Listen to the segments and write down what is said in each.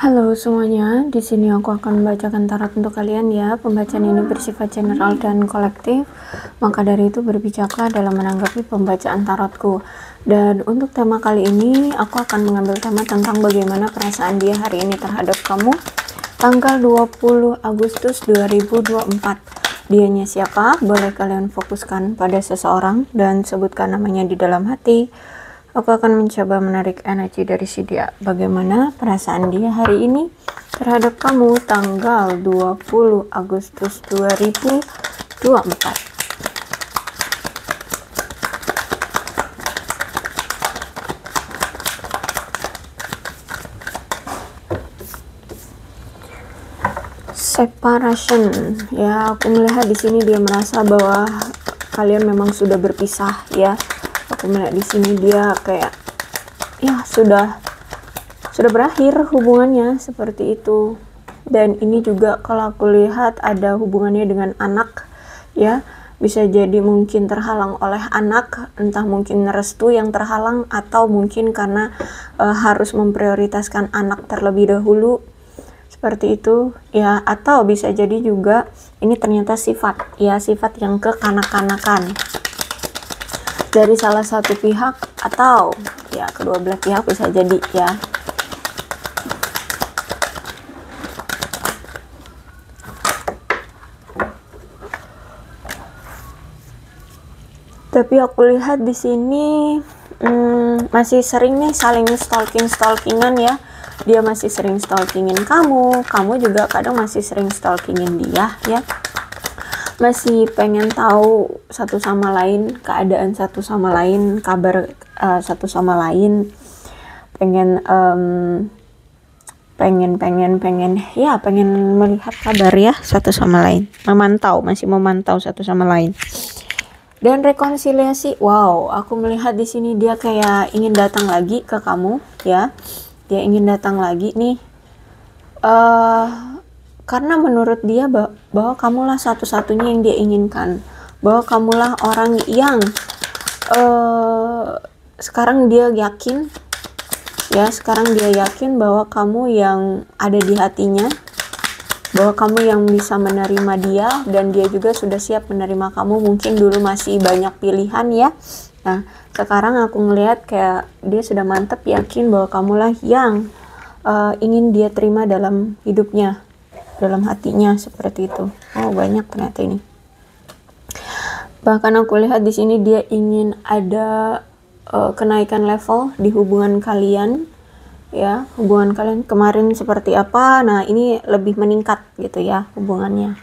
Halo semuanya, di sini aku akan membacakan tarot untuk kalian ya. Pembacaan ini bersifat general dan kolektif, maka dari itu berbijaklah dalam menanggapi pembacaan tarotku. Dan untuk tema kali ini, aku akan mengambil tema tentang bagaimana perasaan dia hari ini terhadap kamu. Tanggal 20 Agustus 2024. Dianya siapa? Boleh kalian fokuskan pada seseorang dan sebutkan namanya di dalam hati. Aku akan mencoba menarik energi dari si dia. Bagaimana perasaan dia hari ini terhadap kamu tanggal 20 Agustus 2024. Separation. Ya, aku melihat di sini dia merasa bahwa kalian memang sudah berpisah ya. Aku melihat di sini dia kayak ya sudah berakhir hubungannya seperti itu. Dan ini juga kalau aku lihat ada hubungannya dengan anak ya, bisa jadi mungkin terhalang oleh anak, entah mungkin restu yang terhalang atau mungkin karena harus memprioritaskan anak terlebih dahulu seperti itu ya, atau bisa jadi juga ini ternyata sifat yang kekanak-kanakan dari salah satu pihak atau ya kedua belah pihak bisa jadi ya. Tapi aku lihat di sini masih sering nih saling stalkingan ya. Dia masih sering stalkingin kamu juga kadang masih sering stalkingin dia ya. Masih pengen tahu satu sama lain, keadaan satu sama lain, kabar satu sama lain, pengen melihat kabar ya satu sama lain, masih memantau satu sama lain. Dan rekonsiliasi, wow, aku melihat di sini dia kayak ingin datang lagi ke kamu ya, dia ingin datang lagi nih. Karena menurut dia bahwa kamulah satu-satunya yang dia inginkan, bahwa kamulah orang yang sekarang dia yakin bahwa kamu yang ada di hatinya, bahwa kamu yang bisa menerima dia dan dia juga sudah siap menerima kamu. Mungkin dulu masih banyak pilihan ya, nah sekarang aku ngelihat kayak dia sudah mantep yakin bahwa kamulah yang ingin dia terima dalam hidupnya, dalam hatinya seperti itu. Oh, banyak ternyata ini. Bahkan aku lihat di sini dia ingin ada kenaikan level di hubungan kalian ya. Hubungan kalian kemarin seperti apa, nah ini lebih meningkat gitu ya hubungannya.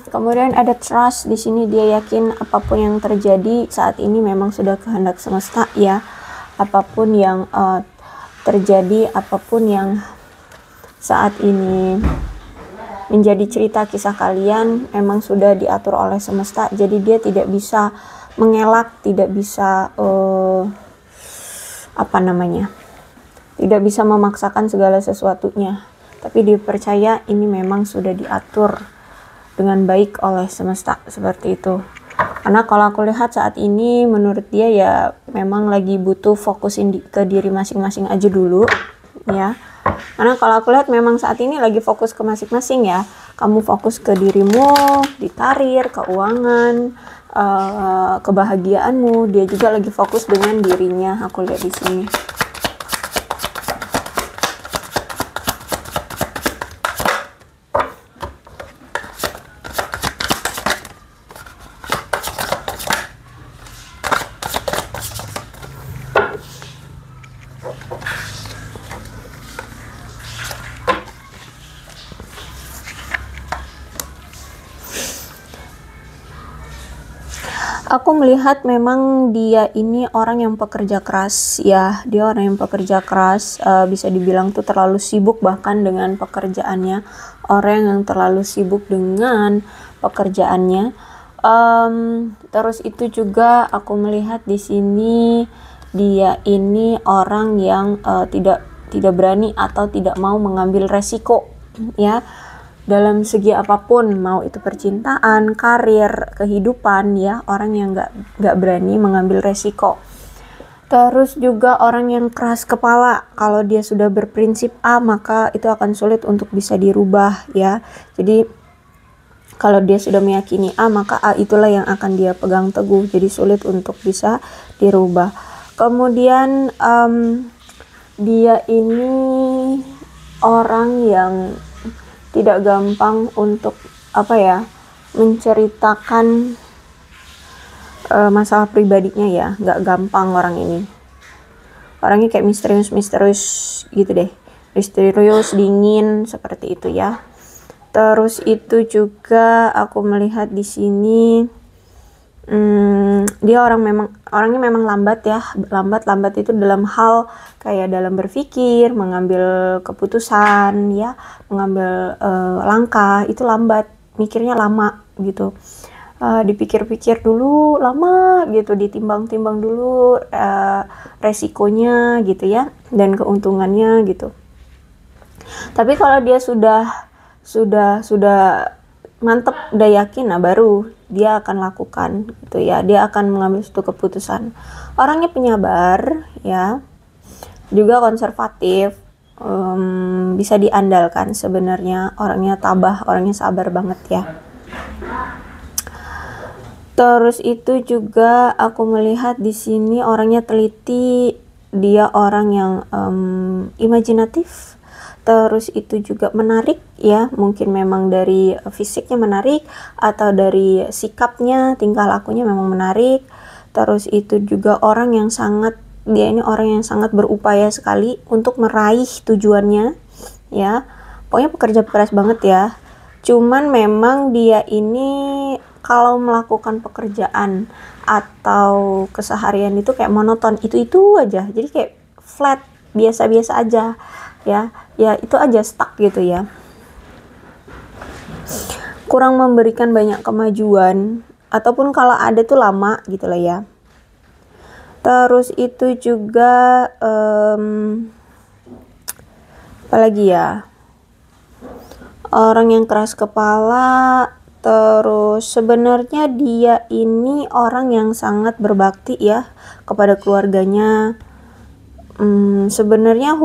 Kemudian ada trust di sini, dia yakin apapun yang terjadi saat ini memang sudah kehendak semesta ya. Apapun yang terjadi, apapun yang saat ini menjadi cerita kisah kalian memang sudah diatur oleh semesta. Jadi dia tidak bisa mengelak, tidak bisa tidak bisa memaksakan segala sesuatunya, tapi dia percaya ini memang sudah diatur dengan baik oleh semesta seperti itu. Karena kalau aku lihat saat ini menurut dia ya memang lagi butuh fokusin ke diri masing-masing aja dulu ya. Karena kalau aku lihat memang saat ini lagi fokus ke masing-masing ya. Kamu fokus ke dirimu, di karir, keuangan, kebahagiaanmu. Dia juga lagi fokus dengan dirinya. Aku lihat di sini. Aku melihat memang dia ini orang yang pekerja keras ya. Dia orang yang pekerja keras, bisa dibilang tuh terlalu sibuk bahkan dengan pekerjaannya. Orang yang terlalu sibuk dengan pekerjaannya. Terus itu juga aku melihat di sini dia ini orang yang tidak berani atau tidak mau mengambil resiko ya. Dalam segi apapun, mau itu percintaan, karir, kehidupan ya, orang yang nggak berani mengambil resiko. Terus juga orang yang keras kepala, kalau dia sudah berprinsip A maka itu akan sulit untuk bisa dirubah ya. Jadi kalau dia sudah meyakini A maka A itulah yang akan dia pegang teguh, jadi sulit untuk bisa dirubah. Kemudian dia ini orang yang tidak gampang untuk menceritakan masalah pribadinya ya, nggak gampang orang ini. Orangnya kayak misterius gitu deh, misterius, dingin seperti itu ya. Terus itu juga aku melihat di sini dia orangnya memang lambat ya, lambat itu dalam hal kayak dalam berpikir, mengambil keputusan ya, mengambil langkah itu lambat, mikirnya lama gitu. Dipikir-pikir dulu lama gitu, ditimbang-timbang dulu resikonya gitu ya, dan keuntungannya gitu. Tapi kalau dia sudah mantep, udah yakin, nah baru dia akan lakukan gitu ya, dia akan mengambil suatu keputusan. Orangnya penyabar ya, juga konservatif, bisa diandalkan sebenarnya, orangnya tabah, orangnya sabar banget ya. Terus itu juga aku melihat di sini orangnya teliti, dia orang yang imajinatif. Terus itu juga menarik ya, mungkin memang dari fisiknya menarik atau dari sikapnya, tingkah lakunya memang menarik. Terus itu juga dia ini orang yang sangat berupaya sekali untuk meraih tujuannya ya. Pokoknya pekerja keras banget ya. Cuman memang dia ini kalau melakukan pekerjaan atau keseharian itu kayak monoton, itu aja, jadi kayak flat, biasa-biasa aja ya itu aja, stuck gitu ya, kurang memberikan banyak kemajuan, ataupun kalau ada tuh lama gitu lah ya. Terus itu juga apalagi ya, orang yang keras kepala. Terus sebenarnya dia ini orang yang sangat berbakti ya kepada keluarganya. Sebenarnya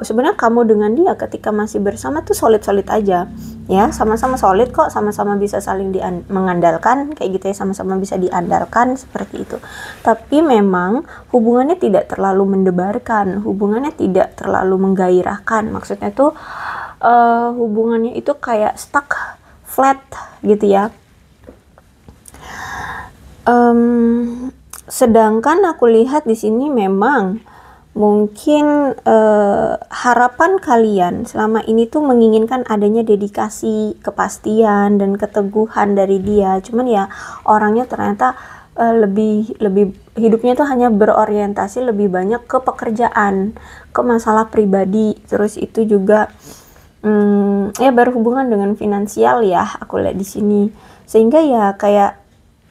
sebenarnya kamu dengan dia ketika masih bersama tuh solid aja ya, sama-sama solid kok, sama-sama bisa saling mengandalkan kayak gitu ya, sama-sama bisa diandalkan seperti itu. Tapi memang hubungannya tidak terlalu mendebarkan, hubungannya tidak terlalu menggairahkan, maksudnya tuh hubungannya itu kayak stuck, flat gitu ya. Sedangkan aku lihat di sini memang mungkin harapan kalian selama ini tuh menginginkan adanya dedikasi, kepastian dan keteguhan dari dia. Cuman ya orangnya ternyata lebih hidupnya tuh hanya berorientasi lebih banyak ke pekerjaan, ke masalah pribadi. Terus itu juga ya berhubungan dengan finansial ya, aku lihat di sini, sehingga ya kayak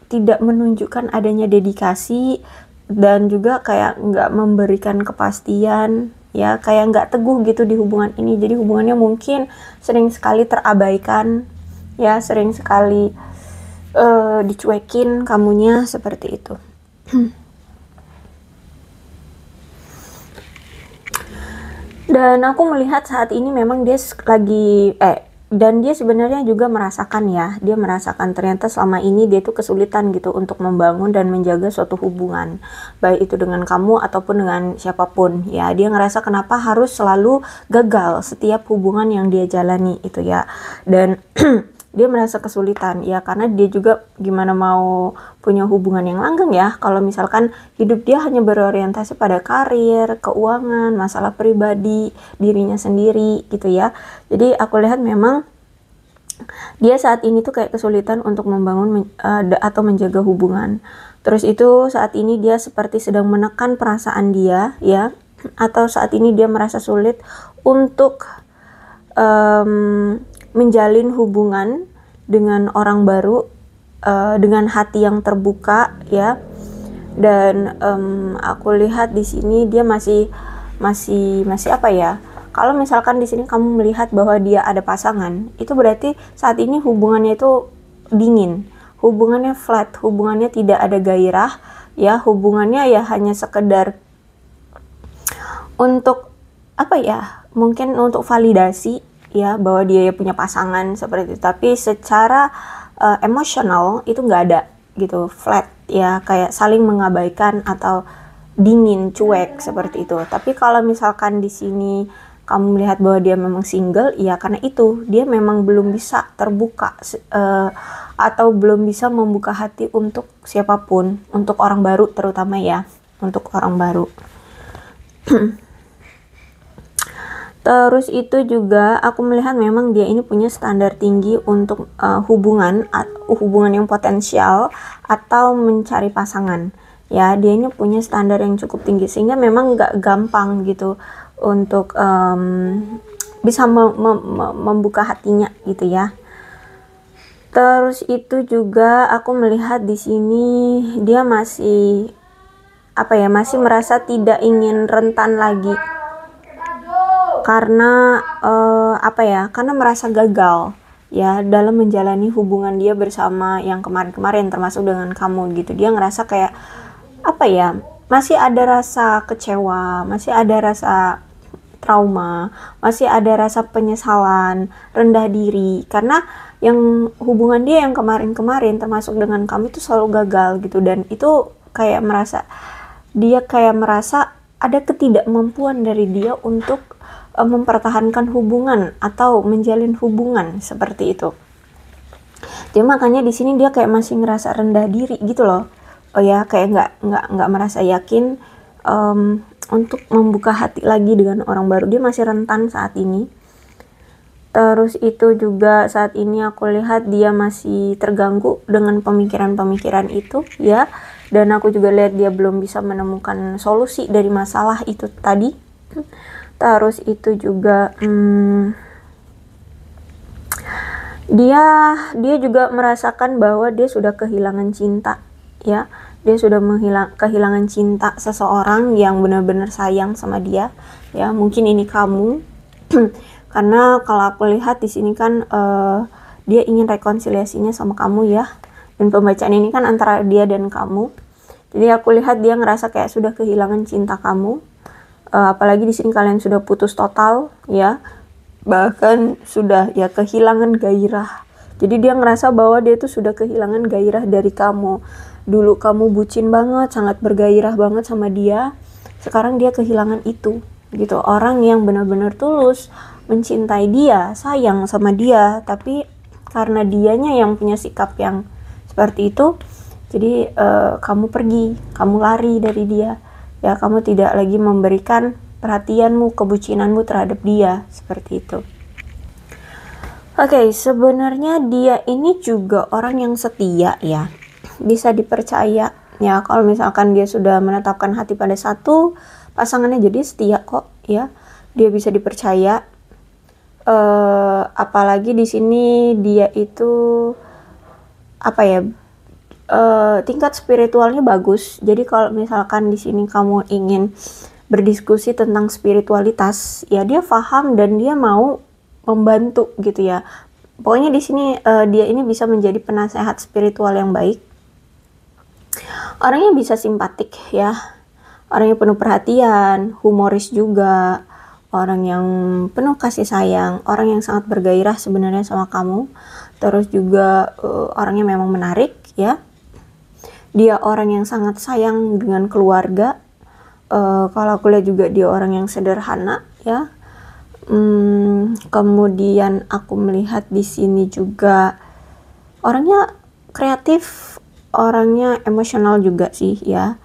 tidak menunjukkan adanya dedikasi dan juga kayak nggak memberikan kepastian ya, kayak nggak teguh gitu di hubungan ini. Jadi hubungannya mungkin sering sekali terabaikan ya, sering sekali dicuekin kamunya, seperti itu. Dan aku melihat saat ini memang dia dan dia sebenarnya juga merasakan ya, dia merasakan ternyata selama ini dia tuh kesulitan gitu untuk membangun dan menjaga suatu hubungan, baik itu dengan kamu ataupun dengan siapapun ya. Dia ngerasa kenapa harus selalu gagal setiap hubungan yang dia jalani itu ya, dan dia merasa kesulitan ya, karena dia juga gimana mau punya hubungan yang langgeng ya kalau misalkan hidup dia hanya berorientasi pada karir, keuangan, masalah pribadi, dirinya sendiri gitu ya. Jadi aku lihat memang dia saat ini tuh kayak kesulitan untuk membangun atau menjaga hubungan. Terus itu saat ini dia seperti sedang menekan perasaan dia ya, atau saat ini dia merasa sulit untuk menjalin hubungan dengan orang baru dengan hati yang terbuka ya. Dan aku lihat di sini dia masih apa ya, kalau misalkan di sini kamu melihat bahwa dia ada pasangan, itu berarti saat ini hubungannya itu dingin, hubungannya flat, hubungannya tidak ada gairah, ya. Hubungannya ya hanya sekedar untuk apa ya, mungkin untuk validasi ya bahwa dia punya pasangan seperti itu, tapi secara emosional itu nggak ada gitu, flat ya, kayak saling mengabaikan atau dingin, cuek seperti itu. Tapi kalau misalkan di sini kamu melihat bahwa dia memang single, ya karena itu dia memang belum bisa terbuka atau belum bisa membuka hati untuk siapapun, untuk orang baru terutama ya, untuk orang baru. Terus itu juga aku melihat memang dia ini punya standar tinggi untuk hubungan yang potensial atau mencari pasangan. Ya, dia ini punya standar yang cukup tinggi sehingga memang nggak gampang gitu untuk bisa membuka hatinya gitu ya. Terus itu juga aku melihat di sini dia masih masih merasa tidak ingin rentan lagi. Karena karena merasa gagal ya dalam menjalani hubungan dia bersama yang kemarin-kemarin, termasuk dengan kamu gitu. Dia ngerasa kayak masih ada rasa kecewa, masih ada rasa trauma, masih ada rasa penyesalan, rendah diri, karena yang hubungan dia yang kemarin-kemarin termasuk dengan kamu itu selalu gagal gitu. Dan itu dia kayak merasa ada ketidakmampuan dari dia untuk mempertahankan hubungan atau menjalin hubungan seperti itu. Jadi makanya di sini dia kayak masih ngerasa rendah diri gitu loh. Oh ya, kayak nggak merasa yakin untuk membuka hati lagi dengan orang baru. Dia masih rentan saat ini. Terus itu juga saat ini aku lihat dia masih terganggu dengan pemikiran-pemikiran itu ya. Dan aku juga lihat dia belum bisa menemukan solusi dari masalah itu tadi. Terus itu juga dia juga merasakan bahwa dia sudah kehilangan cinta ya. Dia sudah kehilangan cinta seseorang yang benar-benar sayang sama dia ya. Mungkin ini kamu. Karena kalau aku lihat di sini kan dia ingin rekonsiliasinya sama kamu ya. Dan pembacaan ini kan antara dia dan kamu. Jadi aku lihat dia ngerasa kayak sudah kehilangan cinta kamu. Apalagi di sini kalian sudah putus total ya, bahkan sudah ya kehilangan gairah. Jadi dia ngerasa bahwa dia tuh sudah kehilangan gairah dari kamu. Dulu kamu bucin banget, sangat bergairah banget sama dia. Sekarang dia kehilangan itu gitu, orang yang benar-benar tulus mencintai dia, sayang sama dia, tapi karena dianya yang punya sikap yang seperti itu, jadi kamu pergi, kamu lari dari dia. Ya, kamu tidak lagi memberikan perhatianmu, kebucinanmu terhadap dia, seperti itu. Oke, sebenarnya dia ini juga orang yang setia ya, bisa dipercaya ya. Kalau misalkan dia sudah menetapkan hati pada satu pasangannya, jadi setia kok ya, dia bisa dipercaya. Apalagi di sini dia itu tingkat spiritualnya bagus. Jadi kalau misalkan di sini kamu ingin berdiskusi tentang spiritualitas, ya dia paham dan dia mau membantu gitu ya. Pokoknya di sini dia ini bisa menjadi penasehat spiritual yang baik. Orangnya bisa simpatik ya. Orangnya penuh perhatian, humoris juga. Orang yang penuh kasih sayang, orang yang sangat bergairah sebenarnya sama kamu. Terus juga orangnya memang menarik ya. Dia orang yang sangat sayang dengan keluarga. Kalau aku lihat juga dia orang yang sederhana ya. Kemudian aku melihat di sini juga orangnya kreatif, orangnya emosional juga sih ya.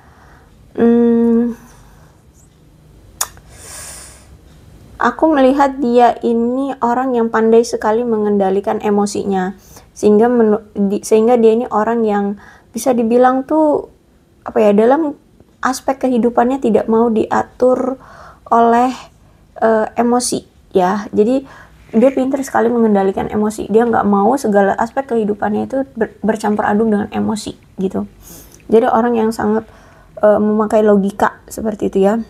Aku melihat dia ini orang yang pandai sekali mengendalikan emosinya, sehingga dia ini orang yang bisa dibilang tuh dalam aspek kehidupannya tidak mau diatur oleh emosi ya. Jadi dia pintar sekali mengendalikan emosi. Dia nggak mau segala aspek kehidupannya itu bercampur aduk dengan emosi gitu. Jadi orang yang sangat memakai logika seperti itu ya.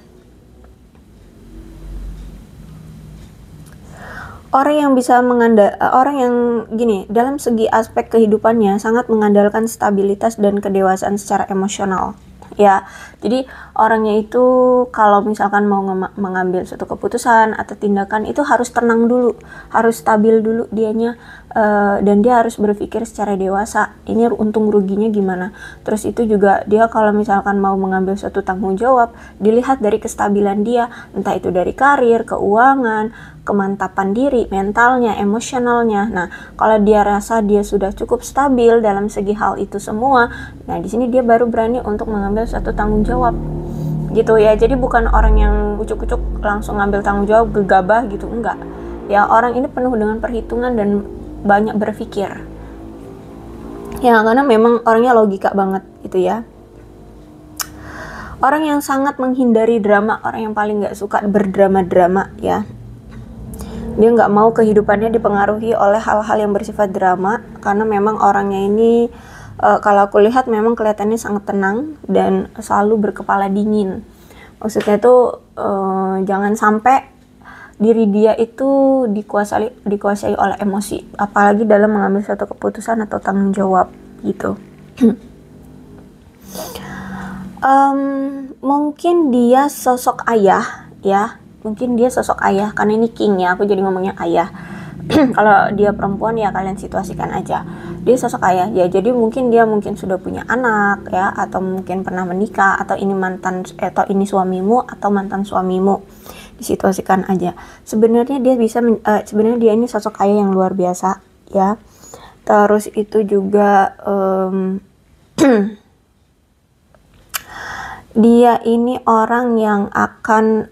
Orang yang dalam segi aspek kehidupannya sangat mengandalkan stabilitas dan kedewasaan secara emosional ya. Jadi orangnya itu kalau misalkan mau mengambil suatu keputusan atau tindakan itu harus tenang dulu, harus stabil dulu dianya, dan dia harus berpikir secara dewasa, ini untung ruginya gimana. Terus itu juga dia kalau misalkan mau mengambil suatu tanggung jawab, dilihat dari kestabilan dia, entah itu dari karir, keuangan, kemantapan diri, mentalnya, emosionalnya. Nah, kalau dia rasa dia sudah cukup stabil dalam segi hal itu semua, nah di sini dia baru berani untuk mengambil suatu tanggung jawab, gitu ya. Jadi bukan orang yang ucuk-ucuk langsung ngambil tanggung jawab gegabah gitu, enggak. Ya, orang ini penuh dengan perhitungan dan banyak berpikir. Ya, karena memang orangnya logika banget gitu ya. Orang yang sangat menghindari drama, orang yang paling nggak suka berdrama-drama ya. Dia nggak mau kehidupannya dipengaruhi oleh hal-hal yang bersifat drama, karena memang orangnya ini kalau aku lihat memang kelihatannya sangat tenang dan selalu berkepala dingin. Maksudnya itu jangan sampai diri dia itu dikuasai oleh emosi, apalagi dalam mengambil suatu keputusan atau tanggung jawab gitu. Mungkin dia sosok ayah ya. Mungkin dia sosok ayah, karena ini king ya, aku jadi ngomongnya ayah. Kalau dia perempuan ya kalian situasikan aja. Dia sosok ayah ya, jadi mungkin dia sudah punya anak ya, atau mungkin pernah menikah, atau ini atau ini suamimu atau mantan suamimu. Disituasikan aja. Sebenarnya dia sebenarnya dia ini sosok ayah yang luar biasa ya. Terus itu juga dia ini orang yang akan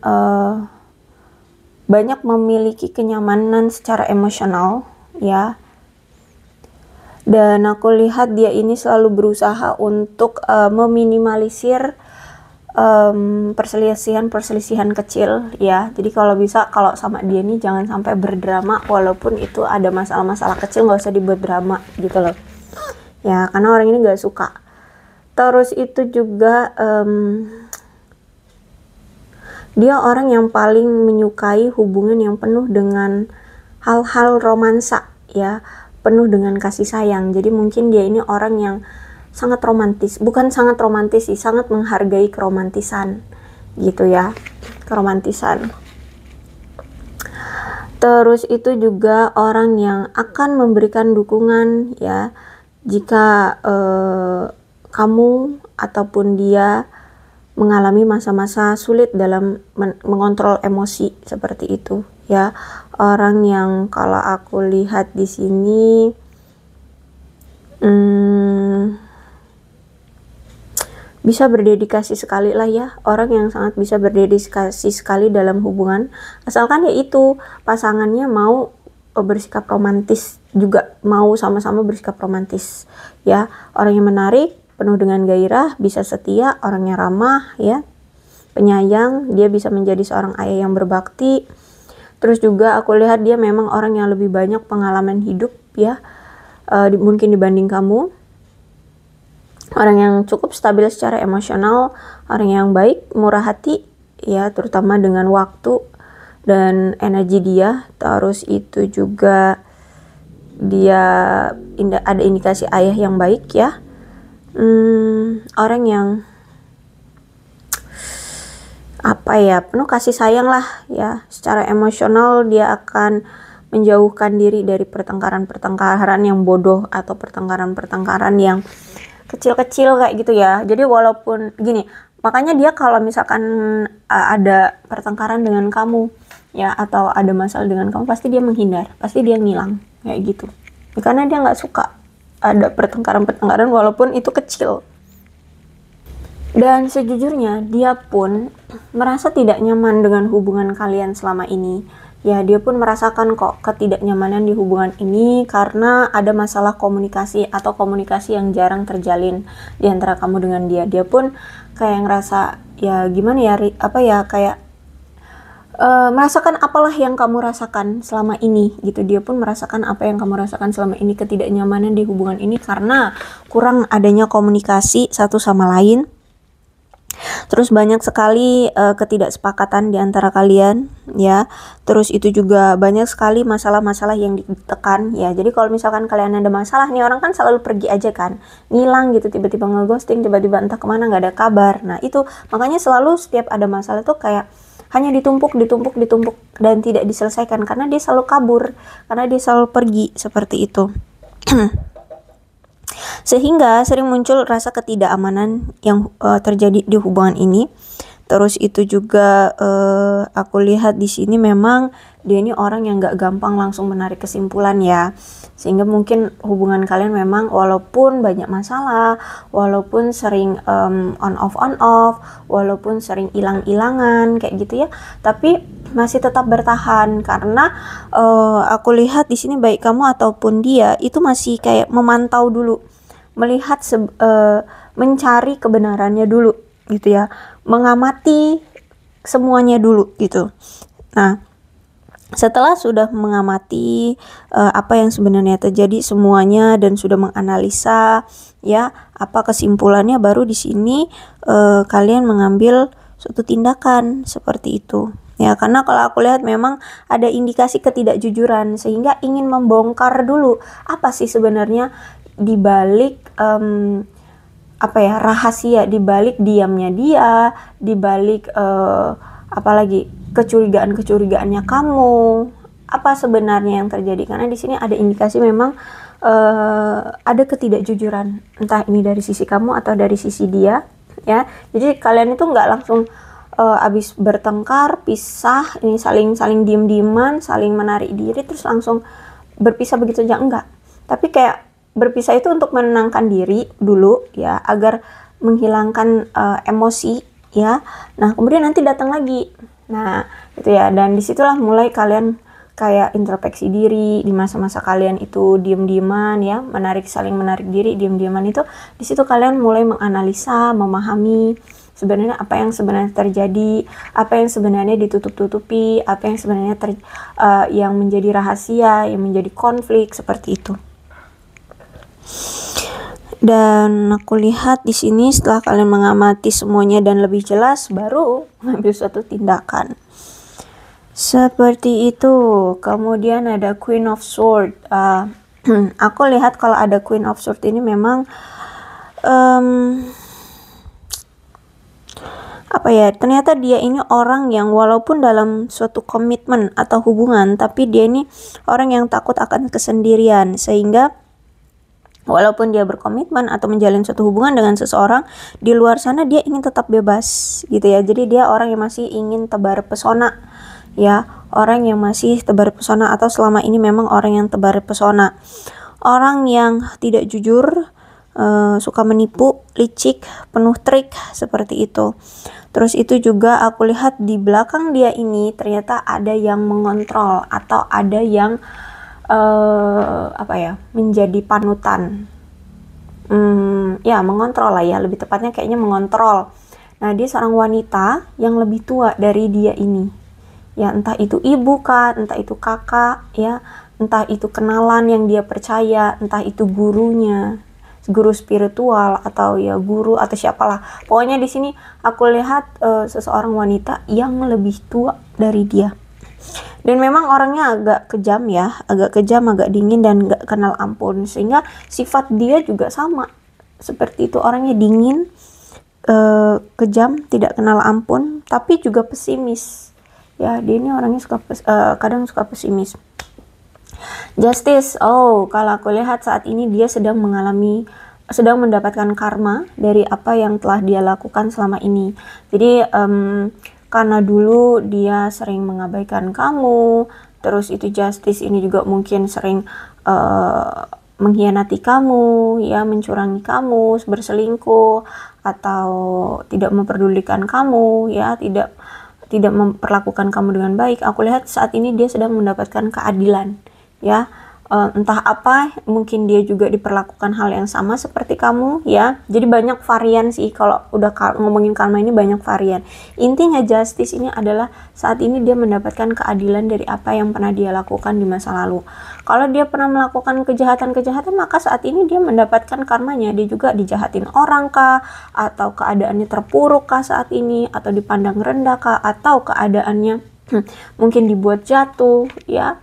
banyak memiliki kenyamanan secara emosional ya. Dan aku lihat dia ini selalu berusaha untuk meminimalisir perselisihan kecil ya. Jadi kalau bisa, kalau sama dia ini jangan sampai berdrama, walaupun itu ada masalah-masalah kecil nggak usah dibuat drama gitu loh ya, karena orang ini nggak suka. Terus itu juga dia orang yang paling menyukai hubungan yang penuh dengan hal-hal romansa ya, penuh dengan kasih sayang. Jadi mungkin dia ini orang yang sangat romantis, bukan sangat romantis sih, sangat menghargai keromantisan gitu ya, keromantisan. Terus itu juga orang yang akan memberikan dukungan ya, jika kamu ataupun dia mengalami masa-masa sulit dalam mengontrol emosi seperti itu ya. Orang yang kalau aku lihat di sini bisa berdedikasi sekali lah ya, orang yang sangat bisa berdedikasi sekali dalam hubungan, asalkan ya itu pasangannya mau bersikap romantis juga, mau sama-sama bersikap romantis ya. Orang yang menarik, penuh dengan gairah, bisa setia, orangnya ramah ya, penyayang, dia bisa menjadi seorang ayah yang berbakti. Terus juga aku lihat dia memang orang yang lebih banyak pengalaman hidup ya, mungkin dibanding kamu. Orang yang cukup stabil secara emosional, orang yang baik, murah hati ya, terutama dengan waktu dan energi dia. Terus itu juga dia ada indikasi ayah yang baik ya. Orang yang penuh kasih sayang lah ya. Secara emosional dia akan menjauhkan diri dari pertengkaran-pertengkaran yang bodoh atau pertengkaran-pertengkaran yang kecil-kecil kayak gitu ya. Jadi walaupun gini, makanya dia kalau misalkan ada pertengkaran dengan kamu ya, atau ada masalah dengan kamu, pasti dia menghindar, pasti dia ngilang kayak gitu ya, karena dia nggak suka ada pertengkaran-pertengkaran walaupun itu kecil. Dan sejujurnya dia pun merasa tidak nyaman dengan hubungan kalian selama ini ya. Dia pun merasakan kok ketidaknyamanan di hubungan ini karena ada masalah komunikasi atau komunikasi yang jarang terjalin di antara kamu dengan dia. Dia pun kayak ngerasa ya gimana ya, kayak merasakan apalah yang kamu rasakan selama ini gitu. Dia pun merasakan apa yang kamu rasakan selama ini, ketidaknyamanan di hubungan ini karena kurang adanya komunikasi satu sama lain. Terus banyak sekali ketidaksepakatan di antara kalian ya. Terus itu juga banyak sekali masalah-masalah yang ditekan ya. Jadi kalau misalkan kalian ada masalah nih, orang kan selalu pergi aja kan, ngilang gitu, tiba-tiba ngeghosting, tiba-tiba entah kemana, nggak ada kabar. Nah itu makanya selalu setiap ada masalah tuh kayak hanya ditumpuk dan tidak diselesaikan karena dia selalu kabur, karena dia selalu pergi seperti itu. Sehingga sering muncul rasa ketidakamanan yang terjadi di hubungan ini. Terus itu juga aku lihat di sini memang dia ini orang yang gak gampang langsung menarik kesimpulan ya. Sehingga mungkin hubungan kalian memang walaupun banyak masalah, walaupun sering on off, walaupun sering hilang-hilangan kayak gitu ya, tapi masih tetap bertahan karena aku lihat di sini baik kamu ataupun dia itu masih kayak memantau dulu, melihat mencari kebenarannya dulu gitu ya, mengamati semuanya dulu gitu. Nah, setelah sudah mengamati apa yang sebenarnya terjadi semuanya dan sudah menganalisa ya apa kesimpulannya, baru di sini kalian mengambil suatu tindakan seperti itu. Ya, karena kalau aku lihat memang ada indikasi ketidakjujuran sehingga ingin membongkar dulu apa sih sebenarnya di balik rahasia, di balik diamnya dia, di balik apalagi kecurigaannya kamu, apa sebenarnya yang terjadi. Karena di sini ada indikasi memang ada ketidakjujuran, entah ini dari sisi kamu atau dari sisi dia ya. Jadi kalian itu nggak langsung abis bertengkar, pisah, ini saling diem-dieman, saling menarik diri, terus langsung berpisah begitu aja, enggak. Tapi kayak berpisah itu untuk menenangkan diri dulu ya, agar menghilangkan emosi ya. Nah kemudian nanti datang lagi. Nah itu ya, dan disitulah mulai kalian kayak introspeksi diri di masa-masa kalian itu diem-dieman ya, saling menarik diri diem-dieman itu. Di situ kalian mulai menganalisa, memahami sebenarnya apa yang sebenarnya terjadi, apa yang sebenarnya ditutup-tutupi, apa yang sebenarnya yang menjadi rahasia, yang menjadi konflik seperti itu. Dan aku lihat di sini setelah kalian mengamati semuanya dan lebih jelas, baru mengambil suatu tindakan. Seperti itu. Kemudian ada Queen of Swords. Aku lihat kalau ada Queen of Swords ini memang ternyata dia ini orang yang walaupun dalam suatu komitmen atau hubungan, tapi dia ini orang yang takut akan kesendirian, sehingga walaupun dia berkomitmen atau menjalin suatu hubungan dengan seseorang, di luar sana dia ingin tetap bebas gitu ya. Jadi dia orang yang masih ingin tebar pesona ya, orang yang masih tebar pesona, atau selama ini memang orang yang tebar pesona, orang yang tidak jujur, suka menipu, licik, penuh trik seperti itu. Terus itu juga aku lihat di belakang dia ini ternyata ada yang mengontrol atau ada yang menjadi panutan, mengontrol lah ya, lebih tepatnya kayaknya mengontrol. Nah dia seorang wanita yang lebih tua dari dia ini ya, entah itu ibu kan, entah itu kakak ya, entah itu kenalan yang dia percaya, entah itu gurunya, guru spiritual atau ya guru atau siapalah. Pokoknya di sini aku lihat seseorang wanita yang lebih tua dari dia. Dan memang orangnya agak kejam ya, agak dingin dan gak kenal ampun, sehingga sifat dia juga sama seperti itu, orangnya dingin, kejam, tidak kenal ampun, tapi juga pesimis ya. Dia ini orangnya kadang suka pesimis. Justice, kalau aku lihat saat ini dia sedang mendapatkan karma dari apa yang telah dia lakukan selama ini. Jadi karena dulu dia sering mengabaikan kamu, terus itu Justice ini juga mungkin sering mengkhianati kamu ya, mencurangi kamu, berselingkuh, atau tidak memperdulikan kamu ya, tidak memperlakukan kamu dengan baik. Aku lihat saat ini dia sedang mendapatkan keadilan ya, entah apa, mungkin dia juga diperlakukan hal yang sama seperti kamu ya. Jadi banyak varian sih, kalau udah ngomongin karma ini banyak varian. Intinya justice ini adalah saat ini dia mendapatkan keadilan dari apa yang pernah dia lakukan di masa lalu. Kalau dia pernah melakukan kejahatan-kejahatan, maka saat ini dia mendapatkan karmanya. Dia juga dijahatin orang kah, atau keadaannya terpuruk kah saat ini, atau dipandang rendah kah, atau keadaannya mungkin dibuat jatuh ya.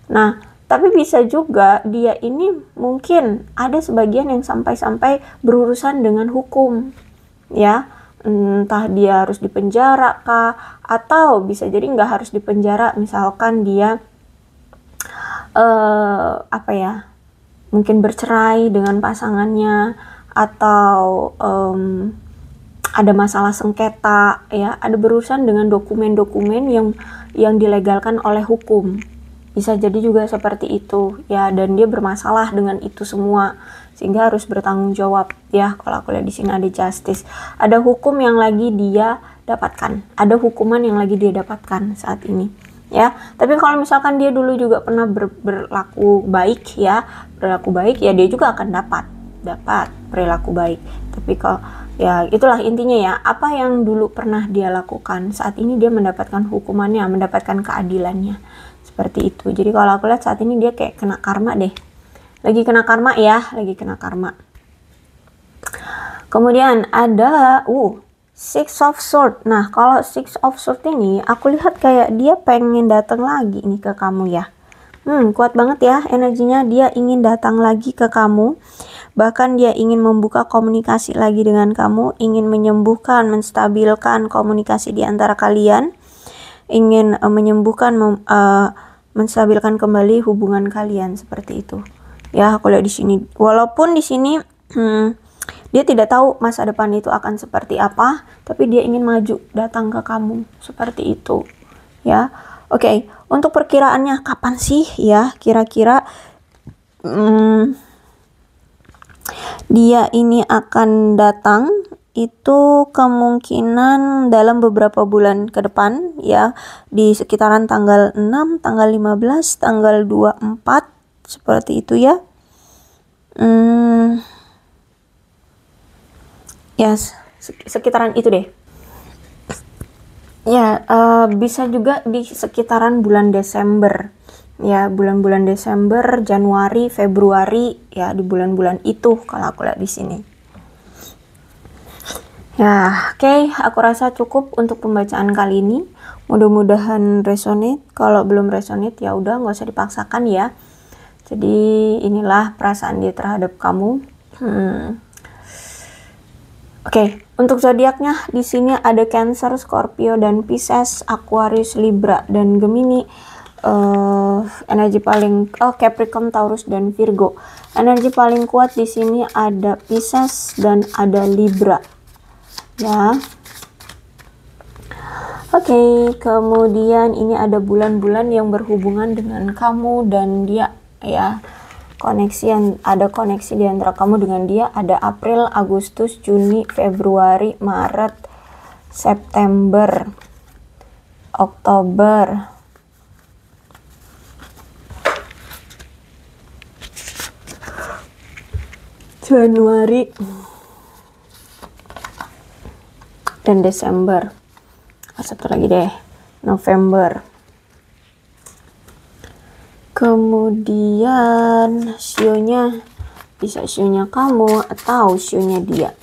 Nah, tapi bisa juga dia ini mungkin ada sebagian yang sampai-sampai berurusan dengan hukum ya. Entah dia harus dipenjara kah, atau bisa jadi nggak harus dipenjara, misalkan dia apa ya, mungkin bercerai dengan pasangannya, atau ada masalah sengketa ya, ada berurusan dengan dokumen-dokumen yang dilegalkan oleh hukum. Bisa jadi juga seperti itu ya, dan dia bermasalah dengan itu semua sehingga harus bertanggung jawab ya. Kalau aku lihat di sini ada justice, ada hukum yang lagi dia dapatkan, ada hukuman yang lagi dia dapatkan saat ini ya. Tapi kalau misalkan dia dulu juga pernah berlaku baik ya, dia juga akan dapat perilaku baik. Tapi kalau ya itulah intinya ya, apa yang dulu pernah dia lakukan, saat ini dia mendapatkan hukumannya, mendapatkan keadilannya. Seperti itu. Jadi kalau aku lihat saat ini dia kayak kena karma deh. Lagi kena karma ya, lagi kena karma. Kemudian ada Six of Swords. Nah, kalau Six of Swords ini aku lihat kayak dia pengen datang lagi nih ke kamu ya. Kuat banget ya energinya, dia ingin datang lagi ke kamu. Bahkan dia ingin membuka komunikasi lagi dengan kamu, ingin menyembuhkan, menstabilkan komunikasi di antara kalian, ingin menyembuhkan, menstabilkan kembali hubungan kalian, seperti itu. Ya, aku lihat di sini. Walaupun di sini dia tidak tahu masa depan itu akan seperti apa, tapi dia ingin maju, datang ke kamu, seperti itu. Ya, oke. Untuk perkiraannya kapan sih ya kira-kira dia ini akan datang? Itu kemungkinan dalam beberapa bulan ke depan ya, di sekitaran tanggal 6, tanggal 15, tanggal 24, seperti itu ya. Ya, sekitaran itu deh. Ya, bisa juga di sekitaran bulan Desember. Ya, bulan-bulan Desember, Januari, Februari ya, di bulan-bulan itu kalau aku lihat di sini. Ya, oke, aku rasa cukup untuk pembacaan kali ini. Mudah-mudahan resonate. Kalau belum resonate ya udah, nggak usah dipaksakan ya. Jadi inilah perasaan dia terhadap kamu. Oke, untuk zodiaknya di sini ada Cancer, Scorpio, dan Pisces, Aquarius, Libra, dan Gemini. Energi paling Capricorn, Taurus, dan Virgo. Energi paling kuat di sini ada Pisces dan ada Libra. Ya. Oke, kemudian ini ada bulan-bulan yang berhubungan dengan kamu dan dia ya. Ada koneksi di antara kamu dengan dia. Ada April, Agustus, Juni, Februari, Maret, September, Oktober, Januari, dan Desember. Satu lagi deh, November. Kemudian sionya bisa sionya kamu atau sionya dia.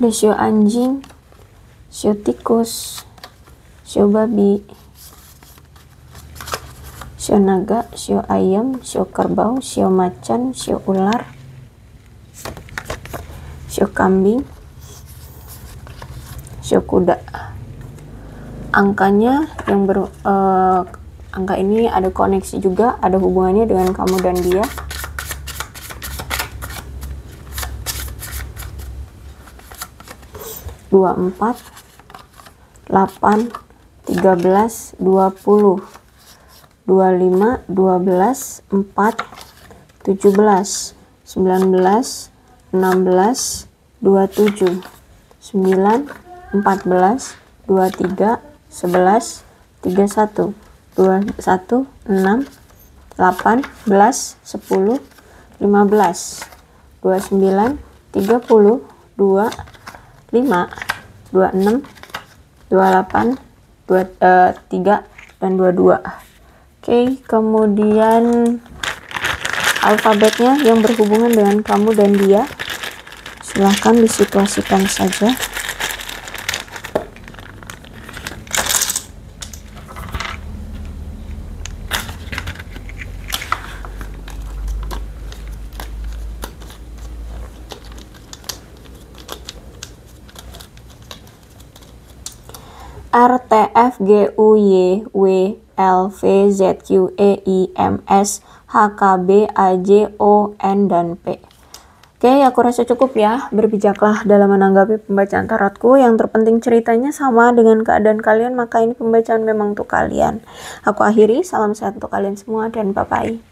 Ada sio anjing, sio tikus, sio babi, sio naga, sio ayam, sio kerbau, sio macan, sio ular, sio kambing, sio kuda. Angkanya yang angka ini ada koneksi juga, ada hubungannya dengan kamu dan dia. Dua, 4, 8, 13, 20, 25, 12, 4, 17, 19, 16, 27, 9, 14, 23, 11, 31, 21, 6, 18, 10, 15, 29, 30, 2, 5, 26, 28, 3, dan 22. Oke, kemudian alfabetnya yang berhubungan dengan kamu dan dia, silahkan disituasikan saja. R, T, F, G, U, Y, W, L, V, Z, Q, E, I, M, S, H, K, B, A, J, O, N, dan P. Oke, aku rasa cukup ya. Berbijaklah dalam menanggapi pembacaan tarotku. Yang terpenting ceritanya sama dengan keadaan kalian, maka ini pembacaan memang untuk kalian. Aku akhiri, salam sehat untuk kalian semua dan bye-bye.